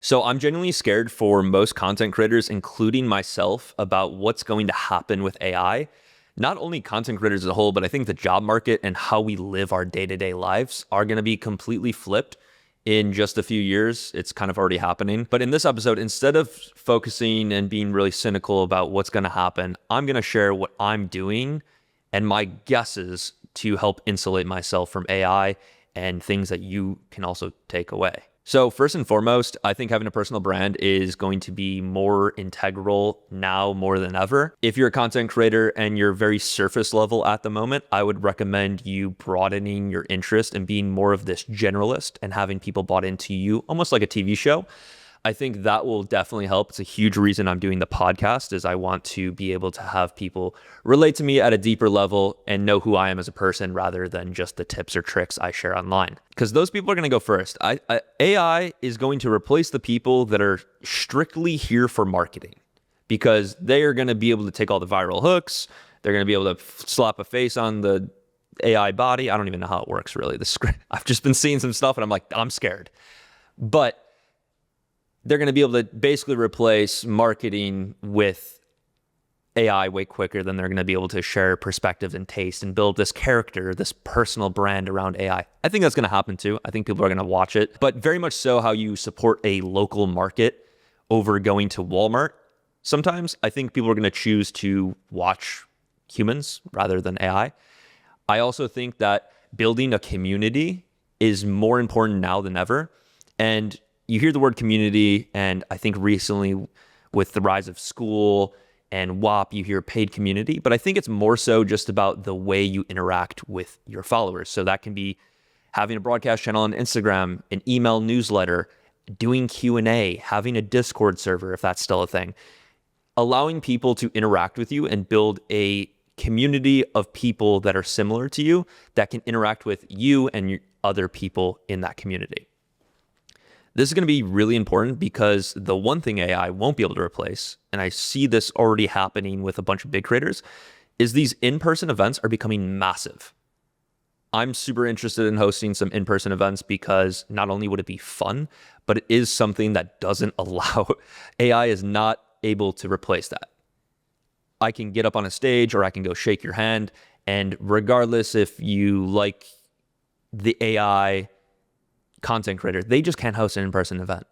So I'm genuinely scared for most content creators, including myself, about what's going to happen with AI. Not only content creators as a whole, but I think the job market and how we live our day-to-day lives are going to be completely flipped in just a few years. It's kind of already happening. But in this episode, instead of focusing and being really cynical about what's going to happen, I'm going to share what I'm doing and my guesses to help insulate myself from AI and things that you can also take away. So first and foremost, I think having a personal brand is going to be more integral now more than ever. If you're a content creator and you're very surface level at the moment, I would recommend you broadening your interest and being more of this generalist and having people bought into you, almost like a TV show. I think that will definitely help. It's a huge reason I'm doing the podcast is I want to be able to have people relate to me at a deeper level and know who I am as a person rather than just the tips or tricks I share online. Because those people are going to go first. AI is going to replace the people that are strictly here for marketing because they are going to be able to take all the viral hooks. They're going to be able to slap a face on the AI body. I don't even know how it works really. The script. I've just been seeing some stuff and I'm like, I'm scared. But they're going to be able to basically replace marketing with AI way quicker than they're going to be able to share perspectives and taste and build this character, this personal brand around AI. I think that's going to happen too. I think people are going to watch it, but very much so how you support a local market over going to Walmart. Sometimes I think people are going to choose to watch humans rather than AI. I also think that building a community is more important now than ever. And you hear the word community, and I think recently with the rise of school and WAP, you hear paid community, but I think it's more so just about the way you interact with your followers. So that can be having a broadcast channel on Instagram, an email newsletter, doing Q&A, having a Discord server, if that's still a thing, allowing people to interact with you and build a community of people that are similar to you that can interact with you and other people in that community. This is going to be really important because the one thing AI won't be able to replace, and I see this already happening with a bunch of big creators, is these in-person events are becoming massive. I'm super interested in hosting some in-person events because not only would it be fun, but it is something that doesn't allow, AI is not able to replace that. I can get up on a stage or I can go shake your hand, and regardless if you like the AI content creator, they just can't host an in-person event.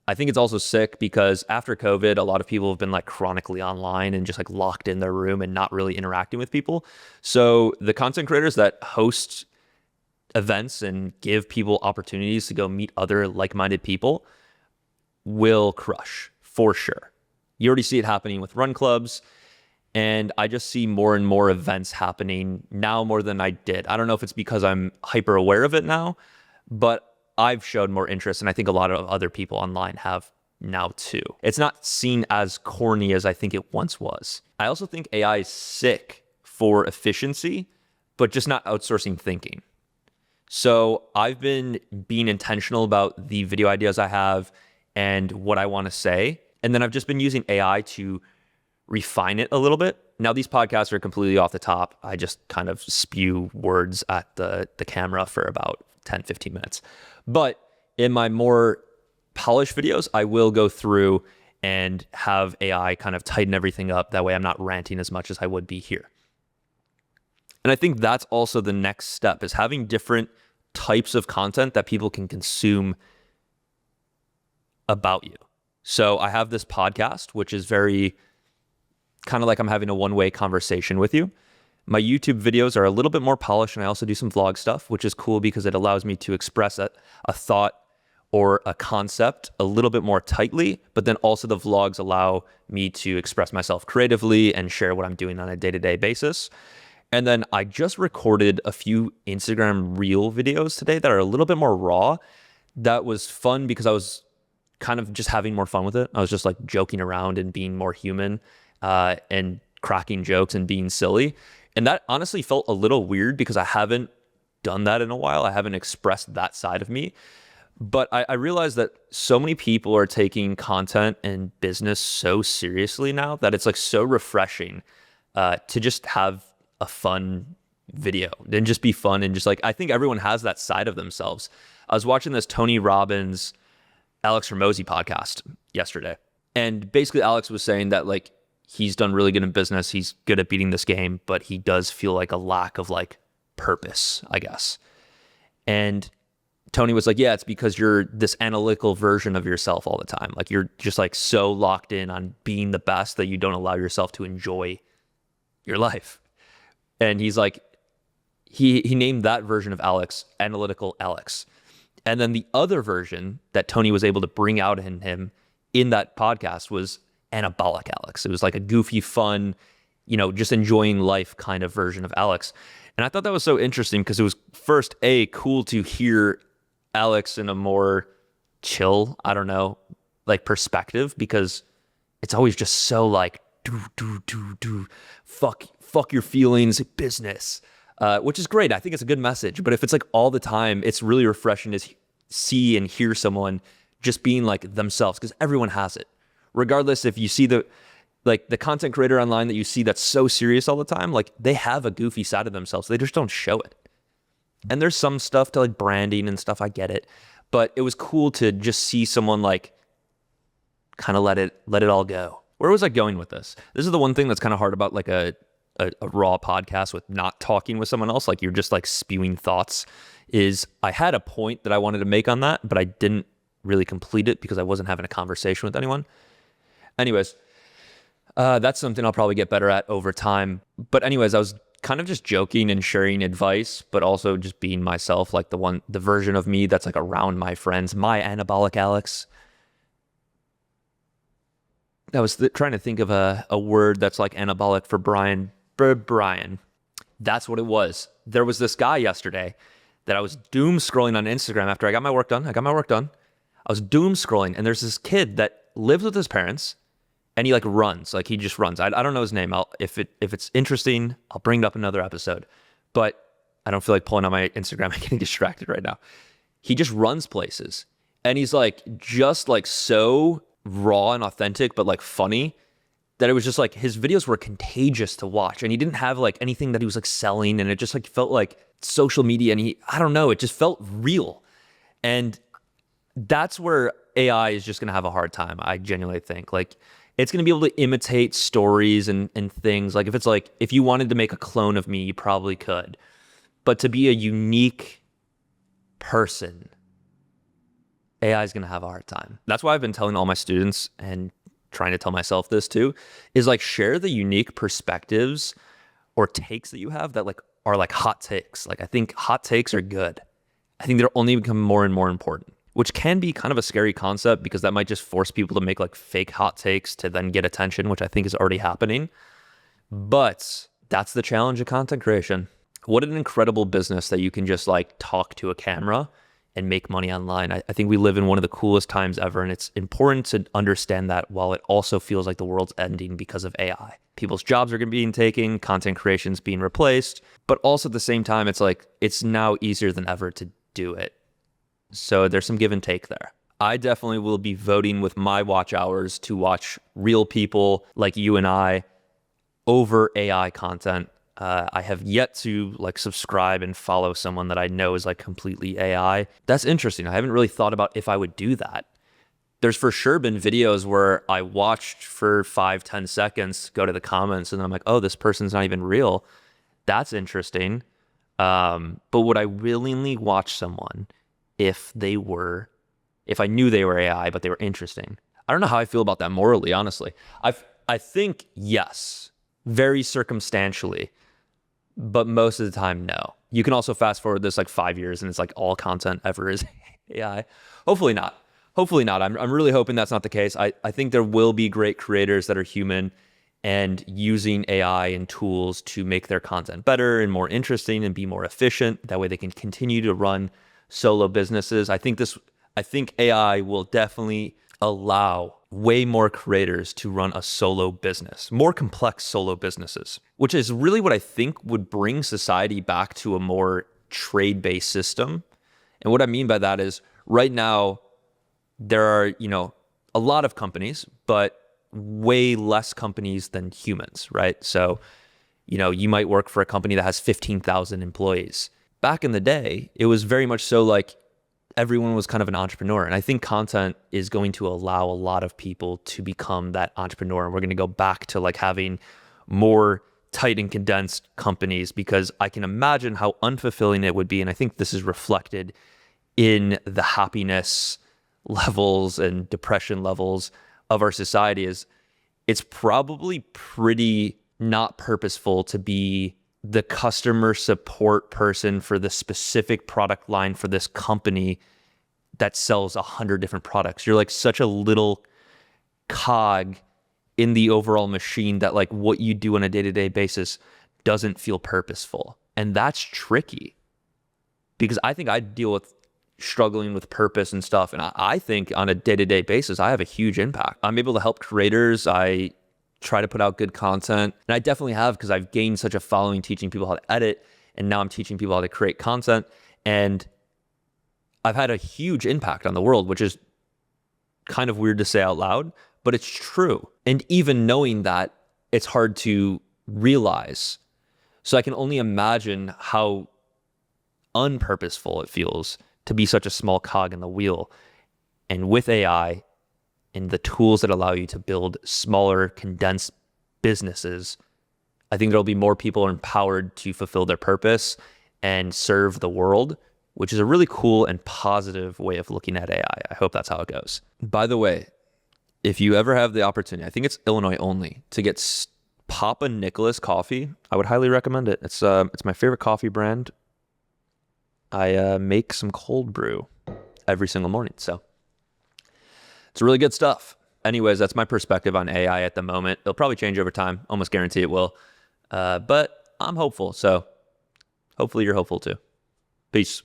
I think it's also sick because after COVID, a lot of people have been like chronically online and just like locked in their room and not really interacting with people. So the content creators that host events and give people opportunities to go meet other like-minded people will crush for sure. You already see it happening with run clubs. And I just see more and more events happening now more than I did. I don't know if it's because I'm hyper aware of it now, but I've showed more interest, and I think a lot of other people online have now too. It's not seen as corny as I think it once was. I also think AI is sick for efficiency, but just not outsourcing thinking. So I've been being intentional about the video ideas I have and what I want to say. And then I've just been using AI to refine it a little bit. Now, these podcasts are completely off the top. I just kind of spew words at the camera for about 10, 15 minutes. But in my more polished videos, I will go through and have AI kind of tighten everything up. That way I'm not ranting as much as I would be here. And I think that's also the next step is having different types of content that people can consume about you. So I have this podcast, which is very kind of like I'm having a one-way conversation with you. My YouTube videos are a little bit more polished, and I also do some vlog stuff, which is cool because it allows me to express a thought or a concept a little bit more tightly, but then also the vlogs allow me to express myself creatively and share what I'm doing on a day-to-day basis. And then I just recorded a few Instagram Reel videos today that are a little bit more raw. That was fun because I was kind of just having more fun with it. I was just like joking around and being more human and cracking jokes and being silly. And that honestly felt a little weird because I haven't done that in a while. I haven't expressed that side of me. But I realized that so many people are taking content and business so seriously now that it's like so refreshing to just have a fun video and just be fun. And just like, I think everyone has that side of themselves. I was watching this Tony Robbins Alex Hormozy podcast yesterday. And basically Alex was saying that like he's done really good in business. He's good at beating this game, but he does feel like a lack of like purpose, I guess. And Tony was like, yeah, it's because you're this analytical version of yourself all the time. Like you're just like so locked in on being the best that you don't allow yourself to enjoy your life. And he's like, he named that version of Alex Analytical Alex. And then the other version that Tony was able to bring out in him in that podcast was Anabolic Alex. It was like a goofy, fun, just enjoying life kind of version of Alex. And I thought that was so interesting because it was first, cool to hear Alex in a more chill, I don't know, like perspective, because it's always just so like, fuck your feelings, business, which is great. I think it's a good message. But if it's like all the time, it's really refreshing to see and hear someone just being like themselves, because everyone has it. Regardless if you see the content creator online that you see that's so serious all the time, like they have a goofy side of themselves. They just don't show it. And there's some stuff to like branding and stuff. I get it. But it was cool to just see someone like kind of let it all go. Where was I going with this? This is the one thing that's kind of hard about like a raw podcast with not talking with someone else. Like you're just like spewing thoughts. Is I had a point that I wanted to make on that, but I didn't really complete it because I wasn't having a conversation with anyone. Anyways, that's something I'll probably get better at over time. But anyways, I was kind of just joking and sharing advice, but also just being myself, like the version of me that's like around my friends, my Anabolic Alex. I was trying to think of a word that's like anabolic for Brian. Brian. That's what it was. There was this guy yesterday that I was doom scrolling on Instagram after I got my work done. I was doom scrolling, and there's this kid that lives with his parents, and he like runs. Like he just runs. I don't know his name. If it's interesting, I'll bring it up in another episode. But I don't feel like pulling on my Instagram and getting distracted right now. He just runs places, and he's like just like so raw and authentic, but like funny, that it was just like his videos were contagious to watch. And he didn't have like anything that he was like selling, and it just like felt like social media, and I don't know, it just felt real. And that's where AI is just going to have a hard time. I genuinely think like it's going to be able to imitate stories and things. Like if you wanted to make a clone of me, you probably could, but to be a unique person, AI is going to have a hard time. That's why I've been telling all my students, and trying to tell myself this too, is like share the unique perspectives or takes that you have that like are like hot takes. Like I think hot takes are good. I think they're only become more and more important, which can be kind of a scary concept because that might just force people to make like fake hot takes to then get attention, which I think is already happening. But that's the challenge of content creation. What an incredible business that you can just like talk to a camera and make money online. I think we live in one of the coolest times ever, and it's important to understand that while it also feels like the world's ending because of AI. People's jobs are being taken, content creation's being replaced, but also at the same time, it's like it's now easier than ever to do it. So there's some give and take there. I definitely will be voting with my watch hours to watch real people like you and I over AI content. I have yet to like subscribe and follow someone that I know is like completely AI. That's interesting. I haven't really thought about if I would do that. There's for sure been videos where I watched for 5-10 seconds, go to the comments, and I'm like, oh, this person's not even real. That's interesting. But would I willingly watch someone if I knew they were AI, but they were interesting? I don't know how I feel about that morally, honestly. I think yes, very circumstantially. But most of the time, no. You can also fast forward this like 5 years and it's like all content ever is AI. Hopefully not. I'm really hoping that's not the case. I think there will be great creators that are human and using AI and tools to make their content better and more interesting and be more efficient. That way they can continue to run solo businesses. I think AI will definitely allow way more creators to run a solo business, more complex solo businesses, which is really what I think would bring society back to a more trade-based system. And what I mean by that is right now, there are, a lot of companies, but way less companies than humans, right? So, you might work for a company that has 15,000 employees. Back in the day, it was very much so like everyone was kind of an entrepreneur. And I think content is going to allow a lot of people to become that entrepreneur. And we're going to go back to like having more tight and condensed companies, because I can imagine how unfulfilling it would be. And I think this is reflected in the happiness levels and depression levels of our society. Is it's probably pretty not purposeful to be the customer support person for the specific product line for this company that sells 100 different products. You're like such a little cog in the overall machine that like what you do on a day-to-day basis doesn't feel purposeful. And that's tricky, because I think I deal with struggling with purpose and stuff. And I think on a day-to-day basis, I have a huge impact. I'm able to help creators. I try to put out good content. And I definitely have, because I've gained such a following teaching people how to edit. And now I'm teaching people how to create content. And I've had a huge impact on the world, which is kind of weird to say out loud, but it's true. And even knowing that, it's hard to realize. So I can only imagine how unpurposeful it feels to be such a small cog in the wheel. And with AI and the tools that allow you to build smaller, condensed businesses, I think there'll be more people empowered to fulfill their purpose and serve the world, which is a really cool and positive way of looking at AI. I hope that's how it goes. By the way, if you ever have the opportunity, I think it's Illinois only, to get Papa Nicholas coffee, I would highly recommend it. It's my favorite coffee brand. I make some cold brew every single morning, so it's really good stuff. Anyways, that's my perspective on AI at the moment. It'll probably change over time. Almost guarantee it will. But I'm hopeful, so hopefully you're hopeful too. Peace.